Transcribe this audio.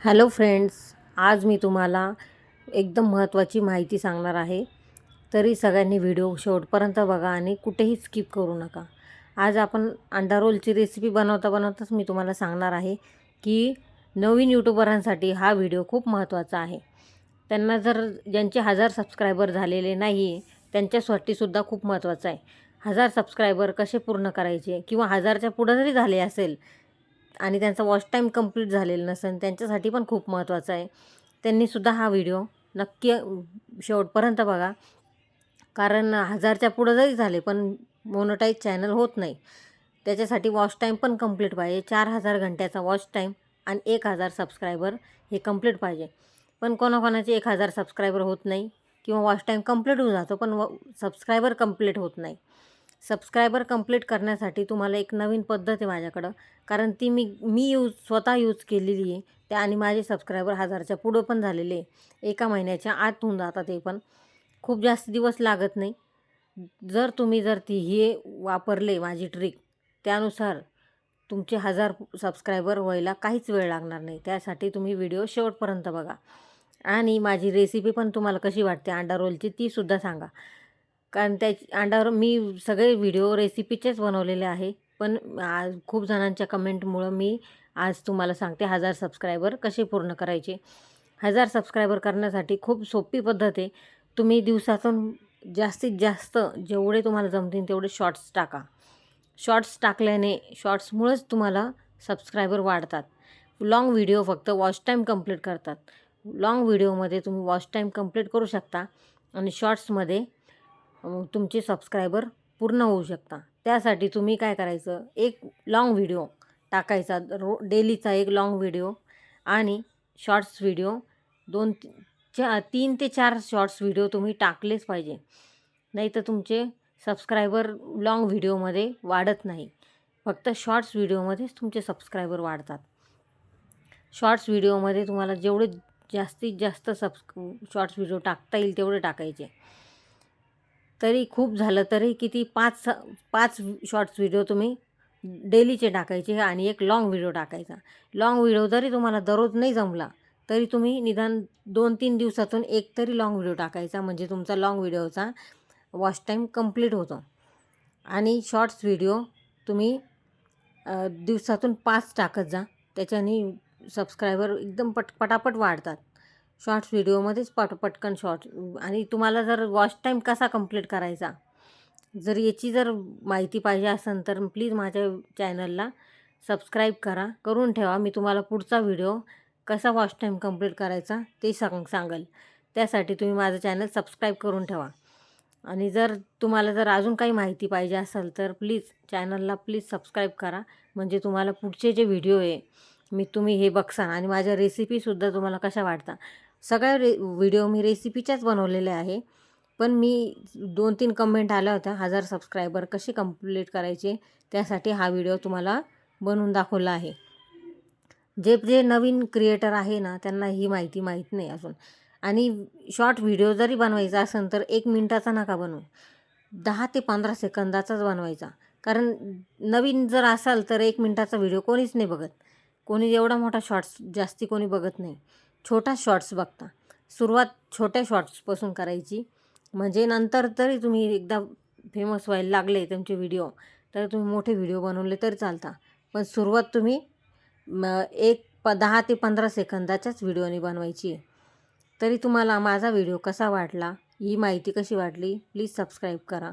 Hello friends, आज मी तुम्हाला एकदम महत्त्वाची माहिती सांगणार आहे. तरी सगळ्यांनी व्हिडिओ शेवटपर्यंत बघा आणि कुठेही स्किप करू नका. आज आपण अंडा रोलची रेसिपी बनवताच मी तुम्हाला सांगणार आहे की नवीन यूट्यूबरांसाठी हा व्हिडिओ खूप महत्त्वाचा आहे. त्यांना ज्यांचे 1000 सबस्क्रायबर झालेले नाही त्यांच्यासाठी सुद्धा खूप महत्त्वाचं आहे. 1000 सबस्क्रायबर कसे पूर्ण करायचे किंवा 1000च्या पुढं जरी झाले असेल आणि त्यांचा वॉच टाईम कंप्लीट झालेला नसेल त्यांच्यासाठी पण खूप महत्त्वाचं आहे. त्यांनीसुद्धा हा व्हिडिओ नक्की शेवटपर्यंत बघा. कारण 1000च्या पुढं जरी झाले पण मोनोटाईज चॅनल होत नाही. त्याच्यासाठी वॉच टाईम पण कंप्लीट पाहिजे. 4000 घंट्याचा वॉच टाईम आणि 1000 सबस्क्रायबर हे कंप्लीट पाहिजे. पण कोणाकोणाचे 1000 सबस्क्रायबर होत नाही किंवा वॉच टाईम कंप्लीट होऊन जातो पण सबस्क्रायबर कंप्लीट होत नाही. सबस्क्रायबर कंप्लीट करण्यासाठी तुम्हाला एक नवीन पद्धत आहे माझ्याकडं. कारण ती मी स्वतः यूज केलेली आहे त्या आणि माझे सबस्क्रायबर 1000च्या पुढं पण झालेले आहे. एका महिन्याच्या आत होऊन जातात. ते पण खूप जास्त दिवस लागत नाही. जर ती हे वापरले माझी ट्रिक त्यानुसार तुमचे 1000 सबस्क्रायबर व्हायला काहीच वेळ लागणार नाही. त्यासाठी तुम्ही व्हिडिओ शेवटपर्यंत बघा आणि माझी रेसिपी पण तुम्हाला कशी वाटते अंडा रोलची तीसुद्धा सांगा. कारण अंडावर मी सगळे व्हिडिओ रेसिपीचेच बनवलेले आहे. पण खूप जणांच्या कमेंटमुळं मी आज तुम्हाला सांगते 1000 सबस्क्रायबर कसे पूर्ण करायचे. 1000 सबस्क्रायबर करण्यासाठी खूप सोपी पद्धत आहे. तुम्ही दिवसातून जास्तीत जास्त जेवढे तुम्हाला जमतील तेवढे शॉर्ट्स टाका. शॉर्ट्स टाकल्याने शॉर्ट्समुळेच तुम्हाला सबस्क्रायबर वाढतात. लाँग व्हिडिओ फक्त वॉच टाईम कंप्लीट करतात. लाँग व्हिडिओमध्ये तुम्ही वॉच टाईम कंप्लीट करू शकता आणि शॉर्ट्समध्ये तुमचे सबस्क्रायबर पूर्ण होऊ शकता. त्यासाठी तुम्ही काय करायचं, एक लाँग व्हिडिओ टाकायचा, डेलीचा एक लाँग व्हिडिओ आणि शॉर्ट्स व्हिडिओ 3 ते 4 शॉर्ट्स व्हिडिओ तुम्ही टाकलेच पाहिजे. नाहीतर तुमचे सबस्क्रायबर लाँग व्हिडिओमध्ये वाढत नाही. फक्त शॉर्ट्स व्हिडिओमध्येच तुमचे सबस्क्रायबर वाढतात. शॉर्ट्स व्हिडिओमध्ये तुम्हाला जेवढे जास्तीत जास्त शॉर्ट्स व्हिडिओ टाकता येईल तेवढे टाकायचे. तरी खूप झालं तरी किती 5 शॉर्ट्स व्हिडिओ तुम्ही डेलीचे टाकायचे आणि एक लाँग व्हिडिओ टाकायचा. लाँग व्हिडिओ जरी तुम्हाला दररोज नाही जमला तरी तुम्ही निदान 2-3 दिवसातून एक तरी लाँग व्हिडिओ टाकायचा. म्हणजे तुमचा लाँग व्हिडिओचा वॉच टाईम कंप्लीट होतो. आणि शॉर्ट्स व्हिडिओ तुम्ही दिवसातून 5 टाकत जा. त्याच्याने सबस्क्रायबर एकदम पटापट वाढतात. शॉर्ट्स व्हिडिओमध्येच पटकन आणि तुम्हाला जर वॉच टाईम कसा कंप्लीट करायचा याची माहिती पाहिजे असेल तर प्लीज माझ्या चॅनलला सबस्क्राईब करून ठेवा. मी तुम्हाला पुढचा व्हिडिओ कसा वॉच टाईम कंप्लीट करायचा ते सांगेल. त्यासाठी तुम्ही माझं चॅनल सबस्क्राईब करून ठेवा. आणि तुम्हाला अजून काही माहिती पाहिजे असेल तर चॅनलला सबस्क्राईब करा. म्हणजे तुम्हाला पुढचे जे व्हिडिओ आहे तुम्ही हे बघसान आणि माझ्या रेसिपीसुद्धा तुम्हाला कशा वाटतात. सगळ्या व्हिडिओ मी रेसिपीच्याच बनवलेल्या आहे. पण मी 2-3 कमेंट आल्या होत्या 1000 सबस्क्रायबर कसे कंप्लीट करायचे त्यासाठी हा व्हिडिओ तुम्हाला बनवून दाखवला आहे. जे नवीन क्रिएटर आहे ना त्यांना ही माहिती माहीत नाही अजून. आणि शॉर्ट व्हिडिओ जरी बनवायचा असेल तर 1 मिनिटाचा नका बनवू, 10 ते 15 सेकंदाचाच बनवायचा. कारण नवीन जर असाल तर 1 मिनिटाचा व्हिडिओ कोणीच नाही बघत. कोणी एवढा मोठा शॉर्ट्स जास्ती कोणी बघत नाही. छोटा शॉर्ट्स बघता. सुरुवात छोट्या शॉर्ट्सपासून करायची. म्हणजे नंतर तरी तुम्ही एकदा फेमस व्हायला लागले तुमचे व्हिडिओ तर तुम्ही मोठे व्हिडिओ बनवले तरी चालता. पण सुरुवात तुम्ही 10 ते 15 सेकंदाच्याच व्हिडिओने बनवायची आहे. तरी तुम्हाला माझा व्हिडिओ कसा वाटला, ही माहिती कशी वाटली, प्लीज सबस्क्राईब करा.